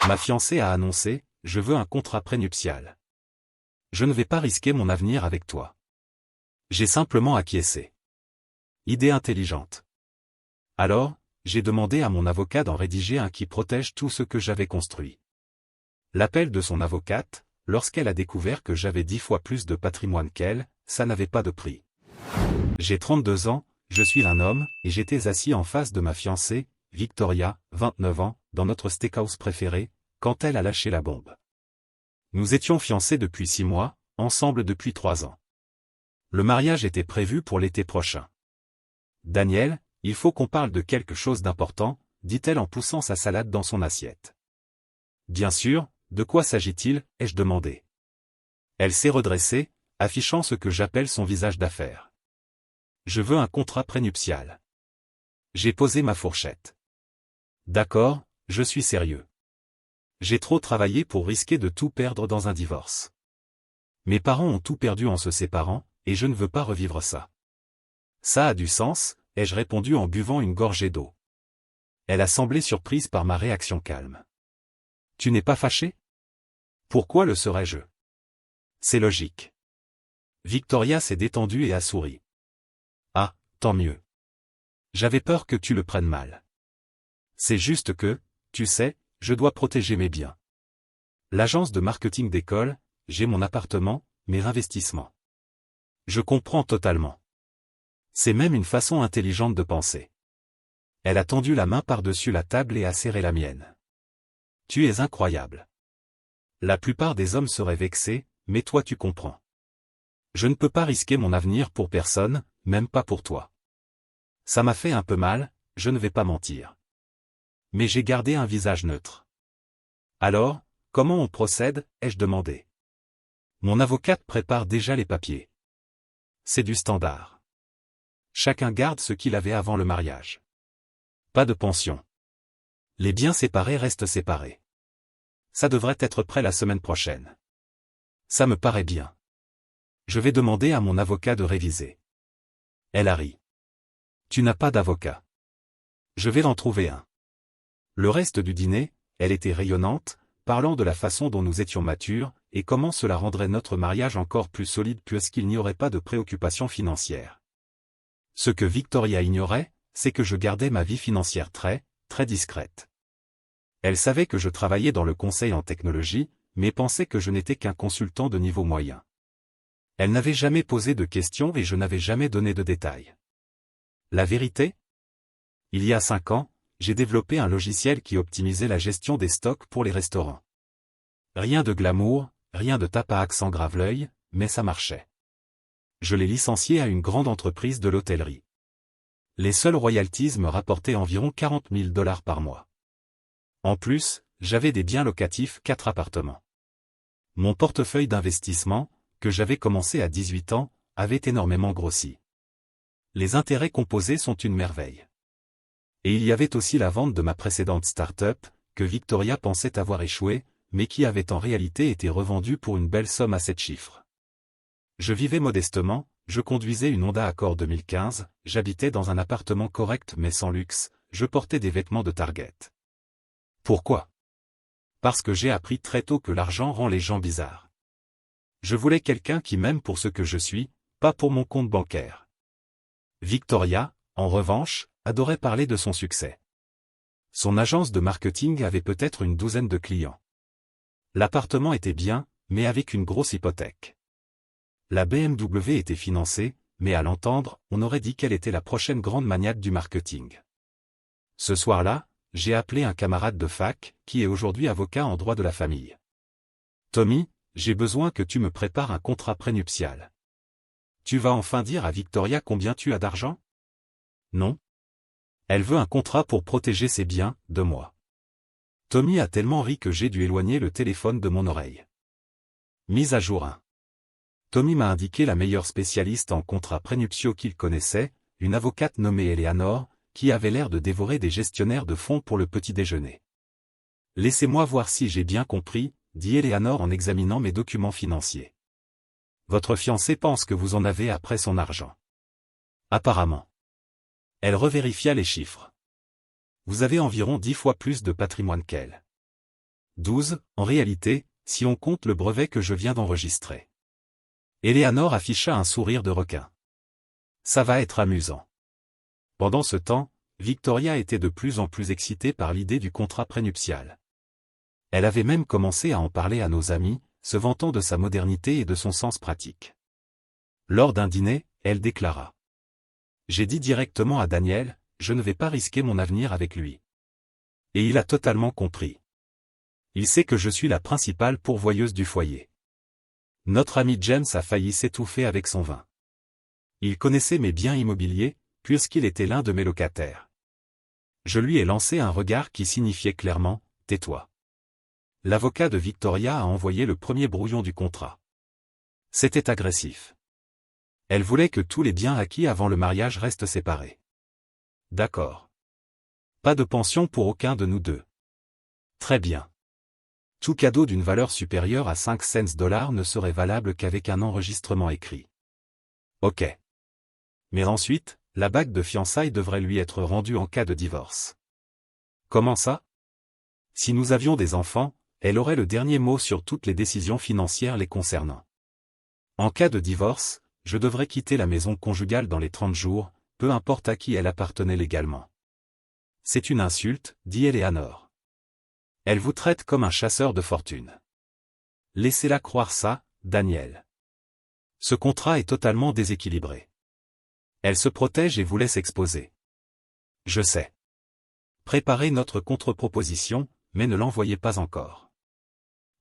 Ma fiancée a annoncé, je veux un contrat prénuptial. Je ne vais pas risquer mon avenir avec toi. J'ai simplement acquiescé. Idée intelligente. Alors, j'ai demandé à mon avocat d'en rédiger un qui protège tout ce que j'avais construit. L'appel de son avocate, lorsqu'elle a découvert que j'avais 10 fois plus de patrimoine qu'elle, ça n'avait pas de prix. J'ai 32 ans, je suis un homme, et j'étais assis en face de ma fiancée, Victoria, 29 ans, dans notre steakhouse préféré, quand elle a lâché la bombe. Nous étions fiancés depuis 6 mois, ensemble depuis 3 ans. Le mariage était prévu pour l'été prochain. Daniel, il faut qu'on parle de quelque chose d'important, dit-elle en poussant sa salade dans son assiette. Bien sûr, de quoi s'agit-il, ai-je demandé. Elle s'est redressée, affichant ce que j'appelle son visage d'affaires. Je veux un contrat prénuptial. J'ai posé ma fourchette. D'accord, je suis sérieux. J'ai trop travaillé pour risquer de tout perdre dans un divorce. Mes parents ont tout perdu en se séparant, et je ne veux pas revivre ça. Ça a du sens, ai-je répondu en buvant une gorgée d'eau. Elle a semblé surprise par ma réaction calme. Tu n'es pas fâché? Pourquoi le serais-je? C'est logique. Victoria s'est détendue et a souri. Ah, tant mieux. J'avais peur que tu le prennes mal. C'est juste que, tu sais, je dois protéger mes biens. L'agence de marketing d'école, j'ai mon appartement, mes investissements. Je comprends totalement. C'est même une façon intelligente de penser. Elle a tendu la main par-dessus la table et a serré la mienne. Tu es incroyable. La plupart des hommes seraient vexés, mais toi tu comprends. Je ne peux pas risquer mon avenir pour personne, même pas pour toi. Ça m'a fait un peu mal, je ne vais pas mentir. Mais j'ai gardé un visage neutre. Alors, comment on procède, ai-je demandé. Mon avocate prépare déjà les papiers. C'est du standard. Chacun garde ce qu'il avait avant le mariage. Pas de pension. Les biens séparés restent séparés. Ça devrait être prêt la semaine prochaine. Ça me paraît bien. Je vais demander à mon avocat de réviser. Elle a ri. Tu n'as pas d'avocat. Je vais en trouver un. Le reste du dîner, elle était rayonnante, parlant de la façon dont nous étions matures, et comment cela rendrait notre mariage encore plus solide puisqu'il n'y aurait pas de préoccupations financières. Ce que Victoria ignorait, c'est que je gardais ma vie financière très discrète. Elle savait que je travaillais dans le conseil en technologie, mais pensait que je n'étais qu'un consultant de niveau moyen. Elle n'avait jamais posé de questions et je n'avais jamais donné de détails. La vérité? Il y a 5 ans, j'ai développé un logiciel qui optimisait la gestion des stocks pour les restaurants. Rien de glamour, rien de tape à accent grave-l'œil, mais ça marchait. Je l'ai licencié à une grande entreprise de l'hôtellerie. Les seuls royalties me rapportaient environ 40 000 $ par mois. En plus, j'avais des biens locatifs, 4 appartements. Mon portefeuille d'investissement, que j'avais commencé à 18 ans, avait énormément grossi. Les intérêts composés sont une merveille. Et il y avait aussi la vente de ma précédente start-up, que Victoria pensait avoir échoué, mais qui avait en réalité été revendue pour une belle somme à 7 chiffres. Je vivais modestement, je conduisais une Honda Accord 2015, j'habitais dans un appartement correct mais sans luxe, je portais des vêtements de Target. Pourquoi? Parce que j'ai appris très tôt que l'argent rend les gens bizarres. Je voulais quelqu'un qui m'aime pour ce que je suis, pas pour mon compte bancaire. Victoria, en revanche, adorait parler de son succès. Son agence de marketing avait peut-être une douzaine de clients. L'appartement était bien, mais avec une grosse hypothèque. La BMW était financée, mais à l'entendre, on aurait dit qu'elle était la prochaine grande magnate du marketing. Ce soir-là, j'ai appelé un camarade de fac, qui est aujourd'hui avocat en droit de la famille. Tommy, j'ai besoin que tu me prépares un contrat prénuptial. Tu vas enfin dire à Victoria combien tu as d'argent? Non. Elle veut un contrat pour protéger ses biens, de moi. Tommy a tellement ri que j'ai dû éloigner le téléphone de mon oreille. Mise à jour 1. Tommy m'a indiqué la meilleure spécialiste en contrats prénuptiaux qu'il connaissait, une avocate nommée Eleanor, qui avait l'air de dévorer des gestionnaires de fonds pour le petit déjeuner. Laissez-moi voir si j'ai bien compris, dit Eleanor en examinant mes documents financiers. Votre fiancé pense que vous en avez après son argent. Apparemment. Elle revérifia les chiffres. Vous avez environ 10 fois plus de patrimoine qu'elle. 12, en réalité, si on compte le brevet que je viens d'enregistrer. Eleanor afficha un sourire de requin. Ça va être amusant. Pendant ce temps, Victoria était de plus en plus excitée par l'idée du contrat prénuptial. Elle avait même commencé à en parler à nos amis, se vantant de sa modernité et de son sens pratique. Lors d'un dîner, elle déclara. J'ai dit directement à Daniel, je ne vais pas risquer mon avenir avec lui. Et il a totalement compris. Il sait que je suis la principale pourvoyeuse du foyer. Notre ami James a failli s'étouffer avec son vin. Il connaissait mes biens immobiliers, puisqu'il était l'un de mes locataires. Je lui ai lancé un regard qui signifiait clairement, tais-toi. L'avocat de Victoria a envoyé le premier brouillon du contrat. C'était agressif. Elle voulait que tous les biens acquis avant le mariage restent séparés. D'accord. Pas de pension pour aucun de nous deux. Très bien. Tout cadeau d'une valeur supérieure à 5 cents ne serait valable qu'avec un enregistrement écrit. Ok. Mais ensuite, la bague de fiançailles devrait lui être rendue en cas de divorce. Comment ça? Si nous avions des enfants, elle aurait le dernier mot sur toutes les décisions financières les concernant. En cas de divorce, je devrais quitter la maison conjugale dans les 30 jours, peu importe à qui elle appartenait légalement. C'est une insulte, dit Eleanor. Elle vous traite comme un chasseur de fortune. Laissez-la croire ça, Daniel. Ce contrat est totalement déséquilibré. Elle se protège et vous laisse exposer. Je sais. Préparez notre contre-proposition, mais ne l'envoyez pas encore.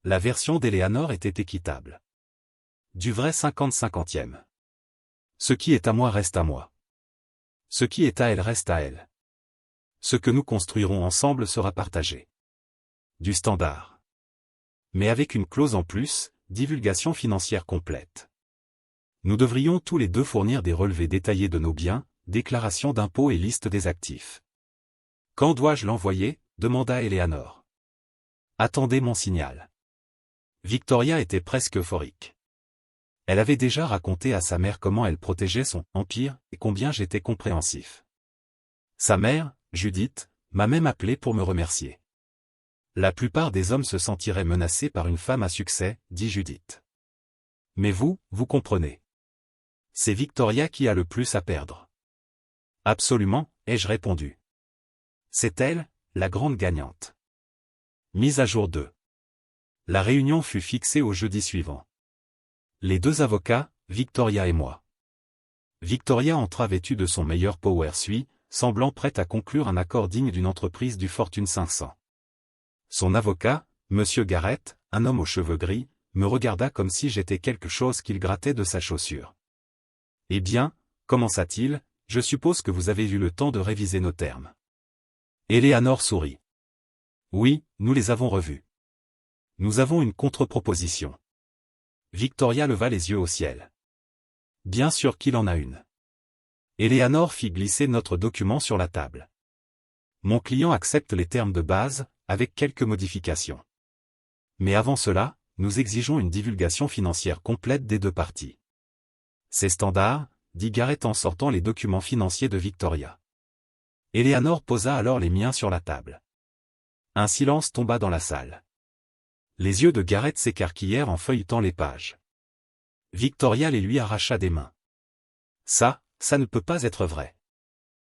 La version d'Eleanor était équitable. Du vrai 50-50e. Ce qui est à moi reste à moi. Ce qui est à elle reste à elle. Ce que nous construirons ensemble sera partagé. Du standard. Mais avec une clause en plus, divulgation financière complète. Nous devrions tous les deux fournir des relevés détaillés de nos biens, déclaration d'impôts et liste des actifs. Quand dois-je l'envoyer? Demanda Eleanor. Attendez mon signal. Victoria était presque euphorique. Elle avait déjà raconté à sa mère comment elle protégeait son empire et combien j'étais compréhensif. Sa mère, Judith, m'a même appelé pour me remercier. La plupart des hommes se sentiraient menacés par une femme à succès, dit Judith. Mais vous comprenez. C'est Victoria qui a le plus à perdre. Absolument, ai-je répondu. C'est elle, la grande gagnante. Mise à jour 2. La réunion fut fixée au jeudi suivant. Les deux avocats, Victoria et moi. Victoria entra vêtue de son meilleur power suit, semblant prête à conclure un accord digne d'une entreprise du Fortune 500. Son avocat, Monsieur Garrett, un homme aux cheveux gris, me regarda comme si j'étais quelque chose qu'il grattait de sa chaussure. Eh bien, commença-t-il, je suppose que vous avez eu le temps de réviser nos termes. Eleanor sourit. Oui, nous les avons revus. Nous avons une contre-proposition. Victoria leva les yeux au ciel. Bien sûr qu'il en a une. Eleanor fit glisser notre document sur la table. Mon client accepte les termes de base, avec quelques modifications. Mais avant cela, nous exigeons une divulgation financière complète des deux parties. C'est standard, dit Garrett en sortant les documents financiers de Victoria. Eleanor posa alors les miens sur la table. Un silence tomba dans la salle. Les yeux de Garrett s'écarquillèrent en feuilletant les pages. Victoria les lui arracha des mains. Ça ne peut pas être vrai.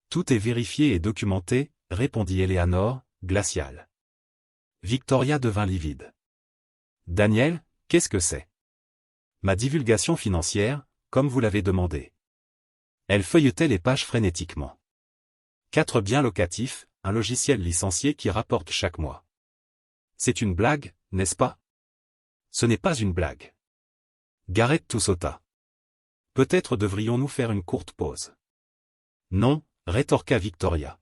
Tout est vérifié et documenté, répondit Eleanor, glaciale. Victoria devint livide. Daniel, qu'est-ce que c'est? Ma divulgation financière, comme vous l'avez demandé. Elle feuilletait les pages frénétiquement. 4 biens locatifs, un logiciel licencié qui rapporte chaque mois. C'est une blague, n'est-ce pas? Ce n'est pas une blague. Garrett tout sauta. Peut-être devrions-nous faire une courte pause. Non, rétorqua Victoria.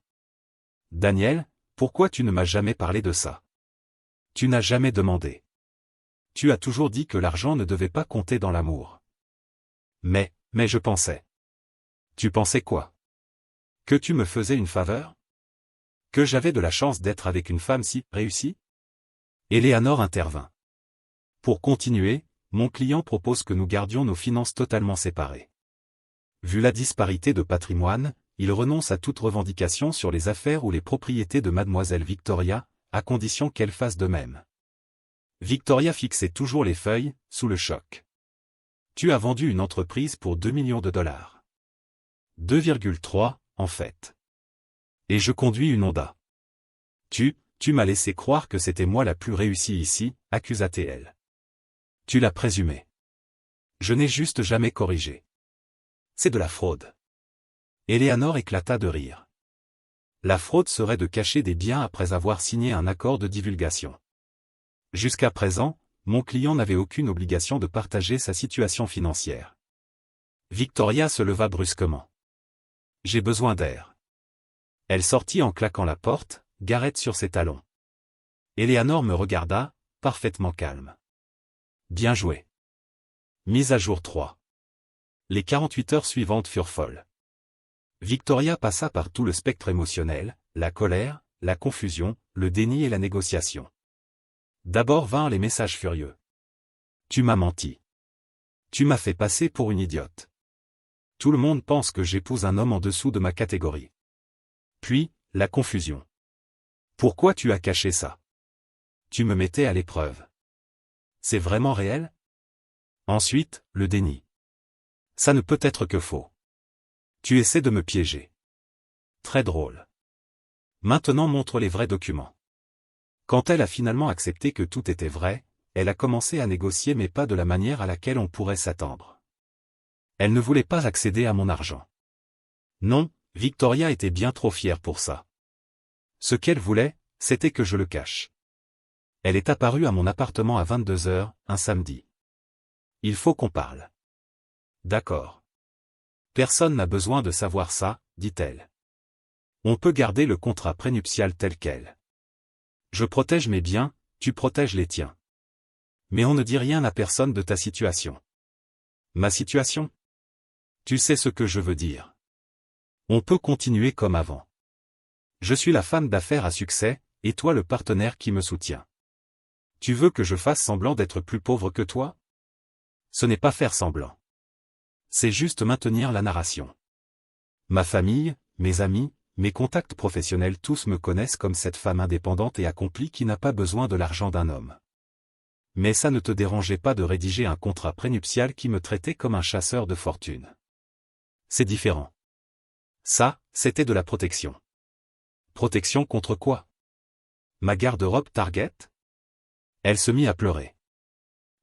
Daniel, pourquoi tu ne m'as jamais parlé de ça? Tu n'as jamais demandé. Tu as toujours dit que l'argent ne devait pas compter dans l'amour. Mais je pensais. Tu pensais quoi? Que tu me faisais une faveur? Que j'avais de la chance d'être avec une femme si réussie? Eleanor intervint. Pour continuer, mon client propose que nous gardions nos finances totalement séparées. Vu la disparité de patrimoine, il renonce à toute revendication sur les affaires ou les propriétés de mademoiselle Victoria, à condition qu'elle fasse de même. Victoria fixait toujours les feuilles, sous le choc. Tu as vendu une entreprise pour 2 millions de dollars. 2,3, en fait. Et je conduis une Honda. Tu m'as laissé croire que c'était moi la plus réussie ici, accusa-t-elle. Tu l'as présumé. Je n'ai juste jamais corrigé. C'est de la fraude. Eleanor éclata de rire. La fraude serait de cacher des biens après avoir signé un accord de divulgation. Jusqu'à présent, mon client n'avait aucune obligation de partager sa situation financière. Victoria se leva brusquement. J'ai besoin d'air. Elle sortit en claquant la porte, garette sur ses talons. Eleanor me regarda, parfaitement calme. Bien joué. Mise à jour 3. Les 48 heures suivantes furent folles. Victoria passa par tout le spectre émotionnel, la colère, la confusion, le déni et la négociation. D'abord vinrent les messages furieux. Tu m'as menti. Tu m'as fait passer pour une idiote. Tout le monde pense que j'épouse un homme en dessous de ma catégorie. Puis, la confusion. Pourquoi tu as caché ça? Tu me mettais à l'épreuve. C'est vraiment réel? Ensuite, le déni. Ça ne peut être que faux. Tu essaies de me piéger. Très drôle. Maintenant montre les vrais documents. Quand elle a finalement accepté que tout était vrai, elle a commencé à négocier mais pas de la manière à laquelle on pourrait s'attendre. Elle ne voulait pas accéder à mon argent. Non, Victoria était bien trop fière pour ça. Ce qu'elle voulait, c'était que je le cache. Elle est apparue à mon appartement à 22 heures, un samedi. Il faut qu'on parle. D'accord. Personne n'a besoin de savoir ça, dit-elle. On peut garder le contrat prénuptial tel quel. Je protège mes biens, tu protèges les tiens. Mais on ne dit rien à personne de ta situation. Ma situation? Tu sais ce que je veux dire. On peut continuer comme avant. Je suis la femme d'affaires à succès, et toi le partenaire qui me soutient. Tu veux que je fasse semblant d'être plus pauvre que toi? Ce n'est pas faire semblant. C'est juste maintenir la narration. Ma famille, mes amis, mes contacts professionnels tous me connaissent comme cette femme indépendante et accomplie qui n'a pas besoin de l'argent d'un homme. Mais ça ne te dérangeait pas de rédiger un contrat prénuptial qui me traitait comme un chasseur de fortune. C'est différent. Ça, c'était de la protection. Protection contre quoi? Ma garde-robe Target? Elle se mit à pleurer.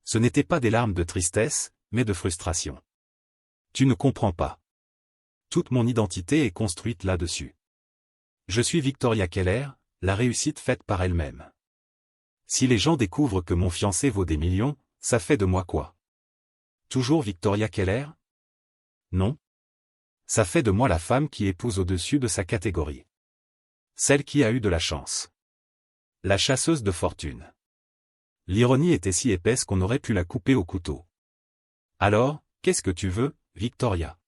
Ce n'étaient pas des larmes de tristesse, mais de frustration. Tu ne comprends pas. Toute mon identité est construite là-dessus. Je suis Victoria Keller, la réussite faite par elle-même. Si les gens découvrent que mon fiancé vaut des millions, ça fait de moi quoi? Toujours Victoria Keller? Non. Ça fait de moi la femme qui épouse au-dessus de sa catégorie. Celle qui a eu de la chance. La chasseuse de fortune. L'ironie était si épaisse qu'on aurait pu la couper au couteau. Alors, qu'est-ce que tu veux, Victoria?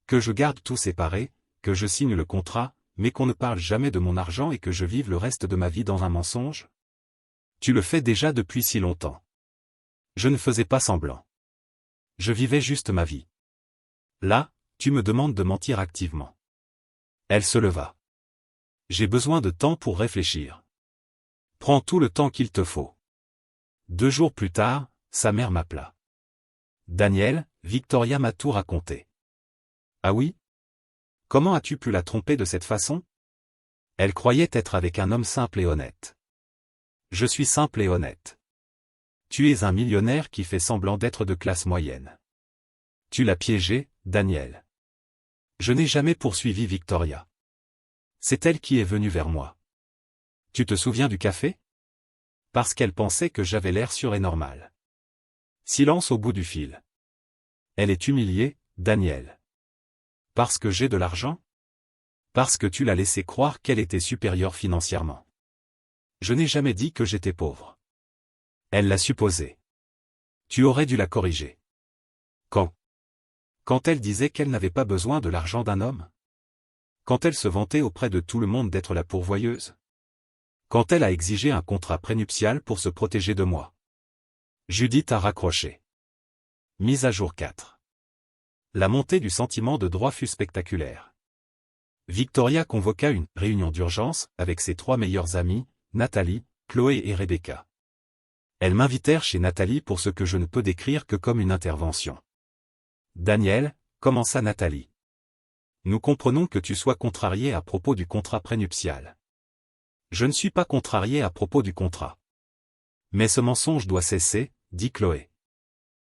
Que je garde tout séparé, que je signe le contrat, mais qu'on ne parle jamais de mon argent et que je vive le reste de ma vie dans un mensonge? Tu le fais déjà depuis si longtemps. Je ne faisais pas semblant. Je vivais juste ma vie. Là, tu me demandes de mentir activement. Elle se leva. J'ai besoin de temps pour réfléchir. Prends tout le temps qu'il te faut. 2 jours plus tard, sa mère m'appela. Daniel, Victoria m'a tout raconté. Ah oui? Comment as-tu pu la tromper de cette façon? Elle croyait être avec un homme simple et honnête. Je suis simple et honnête. Tu es un millionnaire qui fait semblant d'être de classe moyenne. Tu l'as piégé, Daniel. Je n'ai jamais poursuivi Victoria. C'est elle qui est venue vers moi. Tu te souviens du café? Parce qu'elle pensait que j'avais l'air sûr et normal. Silence au bout du fil. Elle est humiliée, Daniel. Parce que j'ai de l'argent? Parce que tu l'as laissé croire qu'elle était supérieure financièrement. Je n'ai jamais dit que j'étais pauvre. Elle l'a supposé. Tu aurais dû la corriger. Quand? Quand elle disait qu'elle n'avait pas besoin de l'argent d'un homme? Quand elle se vantait auprès de tout le monde d'être la pourvoyeuse? Quand elle a exigé un contrat prénuptial pour se protéger de moi? Judith a raccroché. Mise à jour 4. La montée du sentiment de droit fut spectaculaire. Victoria convoqua une réunion d'urgence avec ses 3 meilleures amies, Nathalie, Chloé et Rebecca. Elles m'invitèrent chez Nathalie pour ce que je ne peux décrire que comme une intervention. Daniel, commença Nathalie. Nous comprenons que tu sois contrarié à propos du contrat prénuptial. Je ne suis pas contrarié à propos du contrat. Mais ce mensonge doit cesser, dit Chloé.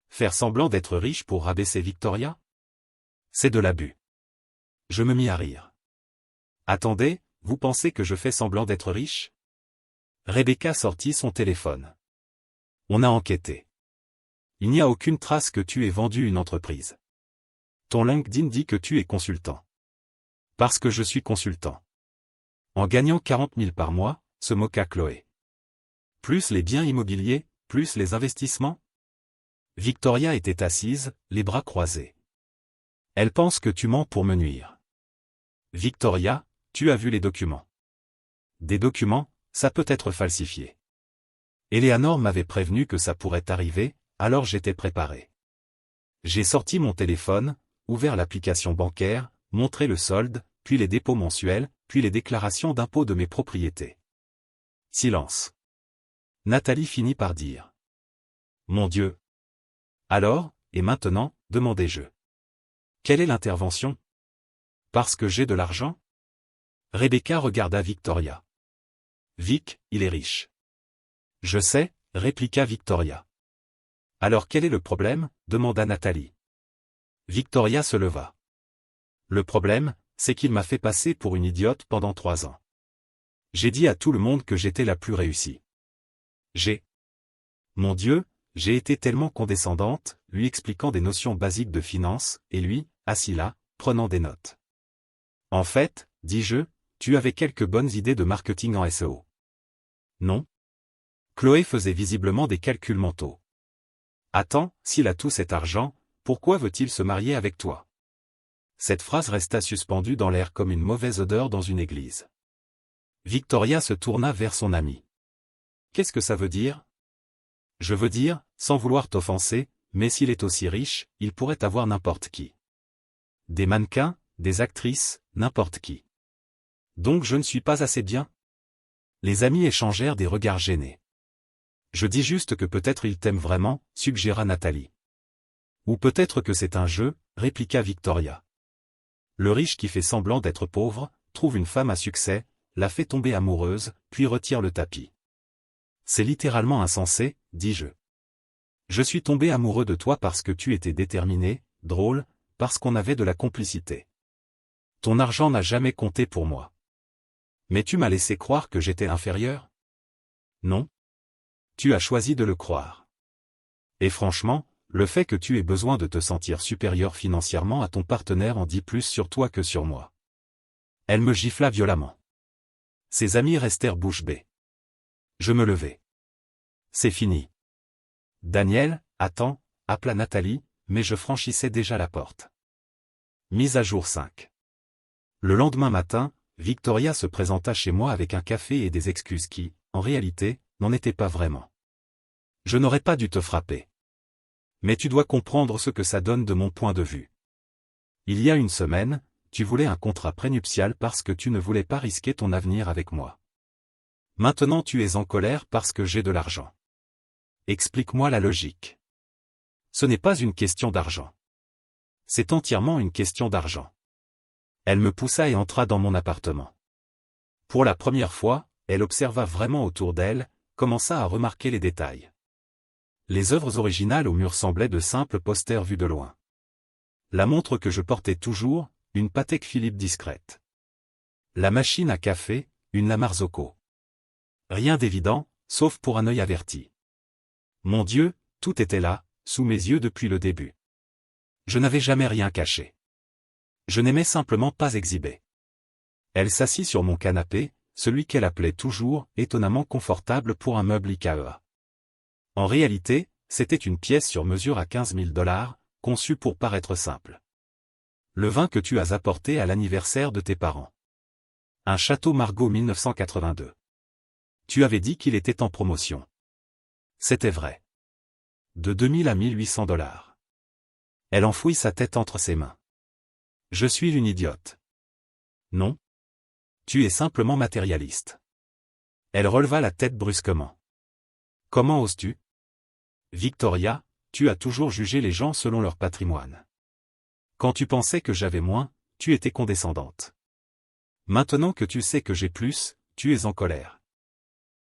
Faire semblant d'être riche pour rabaisser Victoria? C'est de l'abus. Je me mis à rire. Attendez, vous pensez que je fais semblant d'être riche? Rebecca sortit son téléphone. On a enquêté. Il n'y a aucune trace que tu aies vendu une entreprise. Ton LinkedIn dit que tu es consultant. Parce que je suis consultant. En gagnant 40 000 par mois, se moqua Chloé. Plus les biens immobiliers, plus les investissements? Victoria était assise, les bras croisés. Elle pense que tu mens pour me nuire. Victoria, tu as vu les documents. Des documents, ça peut être falsifié. Eleanor m'avait prévenu que ça pourrait arriver, alors j'étais préparé. J'ai sorti mon téléphone, ouvert l'application bancaire, montré le solde, puis les dépôts mensuels, puis les déclarations d'impôts de mes propriétés. Silence. Nathalie finit par dire. Mon Dieu. Alors, et maintenant, demandai-je. Quelle est l'intervention? Parce que j'ai de l'argent? Rebecca regarda Victoria. Vic, il est riche. Je sais, répliqua Victoria. Alors quel est le problème? Demanda Nathalie. Victoria se leva. Le problème, c'est qu'il m'a fait passer pour une idiote pendant 3 ans. J'ai dit à tout le monde que j'étais la plus réussie. Mon Dieu, j'ai été tellement condescendante, lui expliquant des notions basiques de finance, et lui, assis là, prenant des notes. En fait, dis-je, tu avais quelques bonnes idées de marketing en SEO. Non? Chloé faisait visiblement des calculs mentaux. Attends, s'il a tout cet argent, pourquoi veut-il se marier avec toi? Cette phrase resta suspendue dans l'air comme une mauvaise odeur dans une église. Victoria se tourna vers son amie. Qu'est-ce que ça veut dire? Je veux dire, sans vouloir t'offenser, mais s'il est aussi riche, il pourrait avoir n'importe qui. Des mannequins, des actrices, n'importe qui. Donc je ne suis pas assez bien? Les amis échangèrent des regards gênés. Je dis juste que peut-être il t'aime vraiment, suggéra Nathalie. Ou peut-être que c'est un jeu, répliqua Victoria. Le riche qui fait semblant d'être pauvre, trouve une femme à succès, la fait tomber amoureuse, puis retire le tapis. C'est littéralement insensé, dis-je. Je suis tombé amoureux de toi parce que tu étais déterminé, drôle, parce qu'on avait de la complicité. Ton argent n'a jamais compté pour moi. Mais tu m'as laissé croire que j'étais inférieur? Non. Tu as choisi de le croire. Et franchement, le fait que tu aies besoin de te sentir supérieur financièrement à ton partenaire en dit plus sur toi que sur moi. Elle me gifla violemment. Ses amis restèrent bouche bée. Je me levai. C'est fini. Daniel, attends, appela Nathalie, mais je franchissais déjà la porte. Mise à jour 5. Le lendemain matin, Victoria se présenta chez moi avec un café et des excuses qui, en réalité, n'en étaient pas vraiment. Je n'aurais pas dû te frapper. Mais tu dois comprendre ce que ça donne de mon point de vue. Il y a une semaine, tu voulais un contrat prénuptial parce que tu ne voulais pas risquer ton avenir avec moi. Maintenant tu es en colère parce que j'ai de l'argent. Explique-moi la logique. Ce n'est pas une question d'argent. C'est entièrement une question d'argent. Elle me poussa et entra dans mon appartement. Pour la première fois, elle observa vraiment autour d'elle, commença à remarquer les détails. Les œuvres originales au mur semblaient de simples posters vus de loin. La montre que je portais toujours, une Patek Philippe discrète. La machine à café, une La Marzocco. Rien d'évident, sauf pour un œil averti. Mon Dieu, tout était là, sous mes yeux depuis le début. Je n'avais jamais rien caché. Je n'aimais simplement pas exhiber. Elle s'assit sur mon canapé, celui qu'elle appelait toujours étonnamment confortable pour un meuble IKEA. En réalité, c'était une pièce sur mesure à 15 000 $, conçue pour paraître simple. Le vin que tu as apporté à l'anniversaire de tes parents. Un Château Margaux 1982. Tu avais dit qu'il était en promotion. C'était vrai. De 2000 à 1800 $. Elle enfouit sa tête entre ses mains. Je suis une idiote. Non. Tu es simplement matérialiste. Elle releva la tête brusquement. Comment oses-tu? Victoria, tu as toujours jugé les gens selon leur patrimoine. Quand tu pensais que j'avais moins, tu étais condescendante. Maintenant que tu sais que j'ai plus, tu es en colère.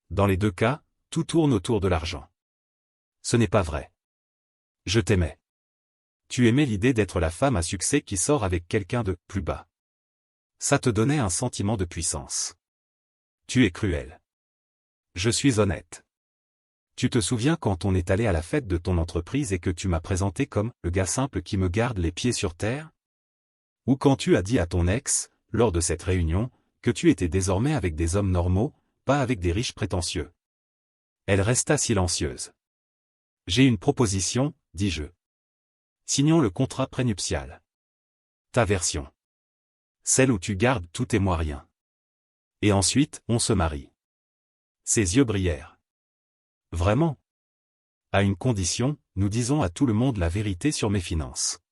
Dans les deux cas, tout tourne autour de l'argent. Ce n'est pas vrai. Je t'aimais. Tu aimais l'idée d'être la femme à succès qui sort avec quelqu'un de plus bas. Ça te donnait un sentiment de puissance. Tu es cruel. Je suis honnête. Tu te souviens quand on est allé à la fête de ton entreprise et que tu m'as présenté comme le gars simple qui me garde les pieds sur terre? Ou quand tu as dit à ton ex, lors de cette réunion, que tu étais désormais avec des hommes normaux, pas avec des riches prétentieux. Elle resta silencieuse. J'ai une proposition, dis-je. Signons le contrat prénuptial. Ta version. Celle où tu gardes tout et moi rien. Et ensuite, on se marie. Ses yeux brillèrent. Vraiment? À une condition, nous disons à tout le monde la vérité sur mes finances.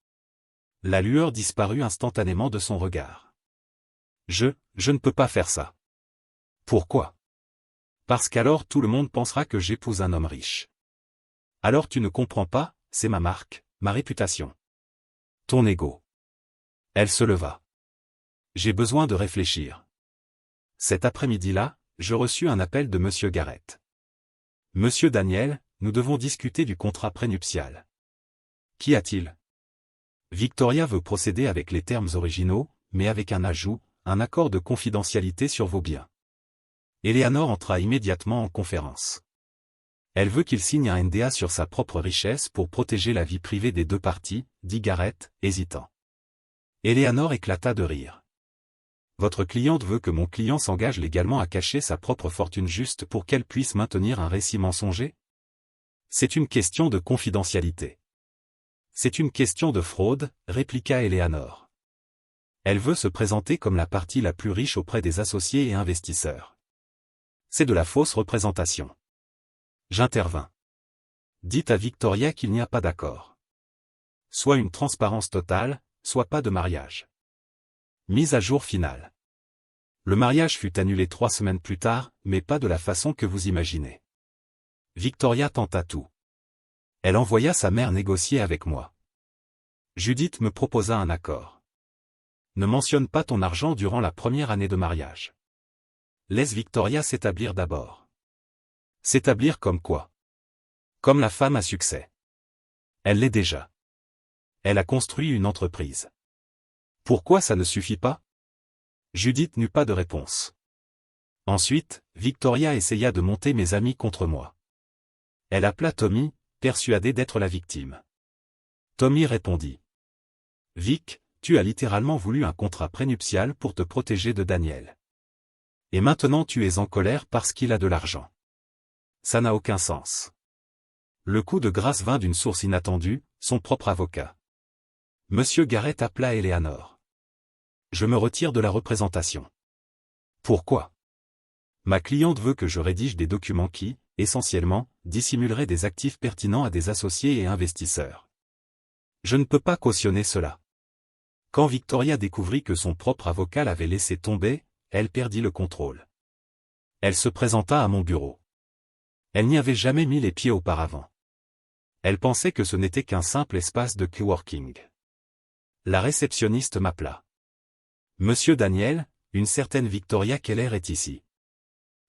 La lueur disparut instantanément de son regard. Je ne peux pas faire ça. Pourquoi? Parce qu'alors tout le monde pensera que j'épouse un homme riche. Alors tu ne comprends pas, c'est ma marque, ma réputation. Ton ego. Elle se leva. J'ai besoin de réfléchir. Cet après-midi-là, je reçus un appel de Monsieur Garrett. Monsieur Daniel, nous devons discuter du contrat prénuptial. Qu'y a-t-il? Victoria veut procéder avec les termes originaux, mais avec un ajout, un accord de confidentialité sur vos biens. Eleanor entra immédiatement en conférence. Elle veut qu'il signe un NDA sur sa propre richesse pour protéger la vie privée des deux parties, dit Garrett, hésitant. Eleanor éclata de rire. Votre cliente veut que mon client s'engage légalement à cacher sa propre fortune juste pour qu'elle puisse maintenir un récit mensonger? C'est une question de confidentialité. C'est une question de fraude, répliqua Eleanor. Elle veut se présenter comme la partie la plus riche auprès des associés et investisseurs. C'est de la fausse représentation. J'intervins. Dites à Victoria qu'il n'y a pas d'accord. Soit une transparence totale, soit pas de mariage. Mise à jour finale. Le mariage fut annulé 3 semaines plus tard, mais pas de la façon que vous imaginez. Victoria tenta tout. Elle envoya sa mère négocier avec moi. Judith me proposa un accord. Ne mentionne pas ton argent durant la première année de mariage. Laisse Victoria s'établir d'abord. S'établir comme quoi? Comme la femme à succès. Elle l'est déjà. Elle a construit une entreprise. Pourquoi ça ne suffit pas? Judith n'eut pas de réponse. Ensuite, Victoria essaya de monter mes amis contre moi. Elle appela Tommy, persuadée d'être la victime. Tommy répondit. Vic, tu as littéralement voulu un contrat prénuptial pour te protéger de Daniel. Et maintenant tu es en colère parce qu'il a de l'argent. Ça n'a aucun sens. Le coup de grâce vint d'une source inattendue, son propre avocat. Monsieur Garrett appela Eleanor. Je me retire de la représentation. Pourquoi? Ma cliente veut que je rédige des documents qui, essentiellement, dissimuleraient des actifs pertinents à des associés et investisseurs. Je ne peux pas cautionner cela. Quand Victoria découvrit que son propre avocat l'avait laissé tomber, elle perdit le contrôle. Elle se présenta à mon bureau. Elle n'y avait jamais mis les pieds auparavant. Elle pensait que ce n'était qu'un simple espace de coworking. La réceptionniste m'appela. Monsieur Daniel, une certaine Victoria Keller est ici.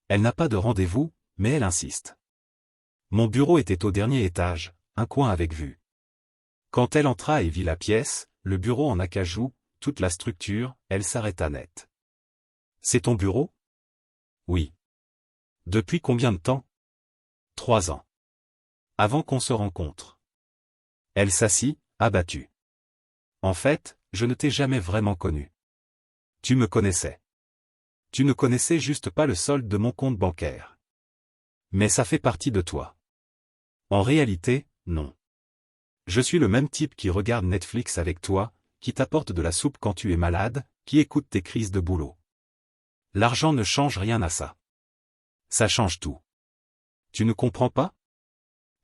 Elle n'a pas de rendez-vous, mais elle insiste. Mon bureau était au dernier étage, un coin avec vue. Quand elle entra et vit la pièce, le bureau en acajou, toute la structure, elle s'arrêta net. C'est ton bureau? Oui. Depuis combien de temps? 3 ans. Avant qu'on se rencontre. Elle s'assit, abattue. En fait, je ne t'ai jamais vraiment connu. Tu me connaissais. Tu ne connaissais juste pas le solde de mon compte bancaire. Mais ça fait partie de toi. En réalité, non. Je suis le même type qui regarde Netflix avec toi, qui t'apporte de la soupe quand tu es malade, qui écoute tes crises de boulot. L'argent ne change rien à ça. Ça change tout. Tu ne comprends pas?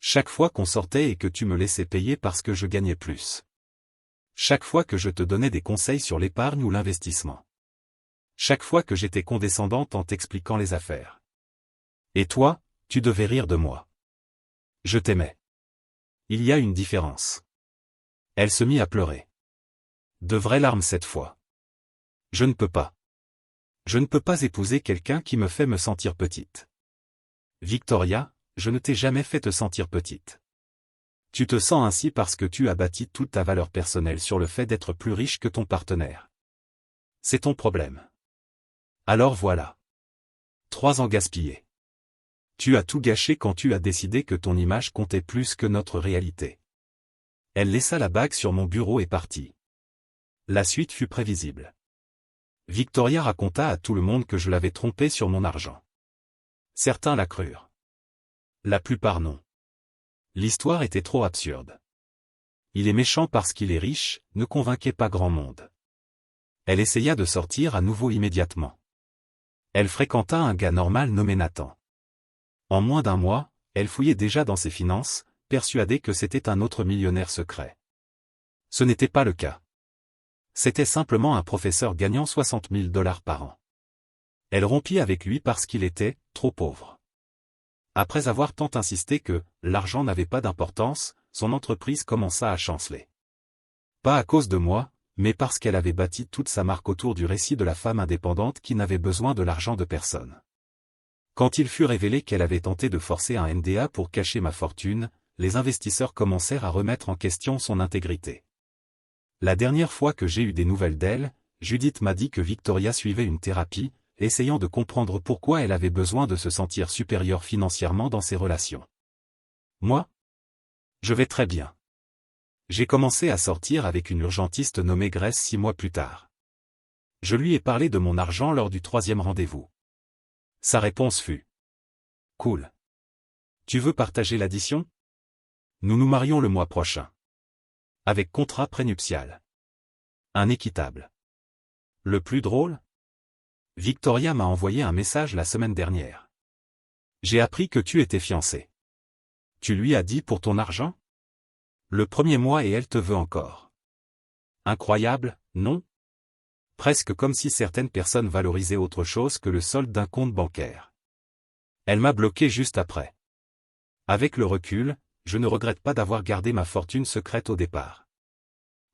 Chaque fois qu'on sortait et que tu me laissais payer parce que je gagnais plus. Chaque fois que je te donnais des conseils sur l'épargne ou l'investissement. Chaque fois que j'étais condescendante en t'expliquant les affaires. Et toi, tu devais rire de moi. Je t'aimais. Il y a une différence. Elle se mit à pleurer. De vraies larmes cette fois. Je ne peux pas. Je ne peux pas épouser quelqu'un qui me fait me sentir petite. Victoria, je ne t'ai jamais fait te sentir petite. Tu te sens ainsi parce que tu as bâti toute ta valeur personnelle sur le fait d'être plus riche que ton partenaire. C'est ton problème. Alors voilà. 3 ans gaspillés. Tu as tout gâché quand tu as décidé que ton image comptait plus que notre réalité. Elle laissa la bague sur mon bureau et partit. La suite fut prévisible. Victoria raconta à tout le monde que je l'avais trompée sur mon argent. Certains la crurent. La plupart non. L'histoire était trop absurde. Il est méchant parce qu'il est riche, ne convainquait pas grand monde. Elle essaya de sortir à nouveau immédiatement. Elle fréquenta un gars normal nommé Nathan. En moins d'1 mois, elle fouillait déjà dans ses finances, persuadée que c'était un autre millionnaire secret. Ce n'était pas le cas. C'était simplement un professeur gagnant 60 000 $ par an. Elle rompit avec lui parce qu'il était trop pauvre. Après avoir tant insisté que l'argent n'avait pas d'importance, son entreprise commença à chanceler. Pas à cause de moi, mais parce qu'elle avait bâti toute sa marque autour du récit de la femme indépendante qui n'avait besoin de l'argent de personne. Quand il fut révélé qu'elle avait tenté de forcer un NDA pour cacher ma fortune, les investisseurs commencèrent à remettre en question son intégrité. La dernière fois que j'ai eu des nouvelles d'elle, Judith m'a dit que Victoria suivait une thérapie, essayant de comprendre pourquoi elle avait besoin de se sentir supérieure financièrement dans ses relations. Moi? Je vais très bien. J'ai commencé à sortir avec une urgentiste nommée Grace 6 mois plus tard. Je lui ai parlé de mon argent lors du 3e rendez-vous. Sa réponse fut: Cool. Tu veux partager l'addition? Nous nous marions le mois prochain. Avec contrat prénuptial. Un équitable. Le plus drôle? Victoria m'a envoyé un message la semaine dernière. J'ai appris que tu étais fiancé. Tu lui as dit pour ton argent? Le 1er mois et elle te veut encore. Incroyable, non? Presque comme si certaines personnes valorisaient autre chose que le solde d'un compte bancaire. Elle m'a bloqué juste après. Avec le recul, je ne regrette pas d'avoir gardé ma fortune secrète au départ.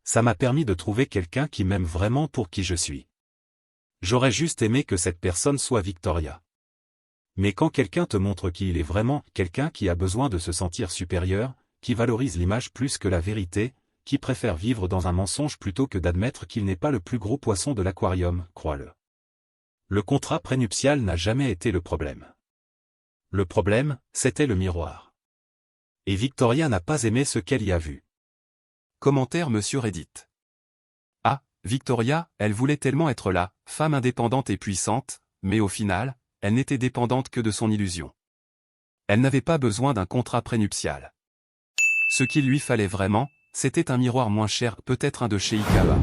Ça m'a permis de trouver quelqu'un qui m'aime vraiment pour qui je suis. J'aurais juste aimé que cette personne soit Victoria. Mais quand quelqu'un te montre qui il est vraiment, quelqu'un qui a besoin de se sentir supérieur, qui valorise l'image plus que la vérité, qui préfère vivre dans un mensonge plutôt que d'admettre qu'il n'est pas le plus gros poisson de l'aquarium, crois-le. Le contrat prénuptial n'a jamais été le problème. Le problème, c'était le miroir. Et Victoria n'a pas aimé ce qu'elle y a vu. Commentaire Monsieur Reddit. Ah, Victoria, elle voulait tellement être là, femme indépendante et puissante, mais au final, elle n'était dépendante que de son illusion. Elle n'avait pas besoin d'un contrat prénuptial. Ce qu'il lui fallait vraiment, c'était un miroir moins cher, peut-être un de chez Ikawa.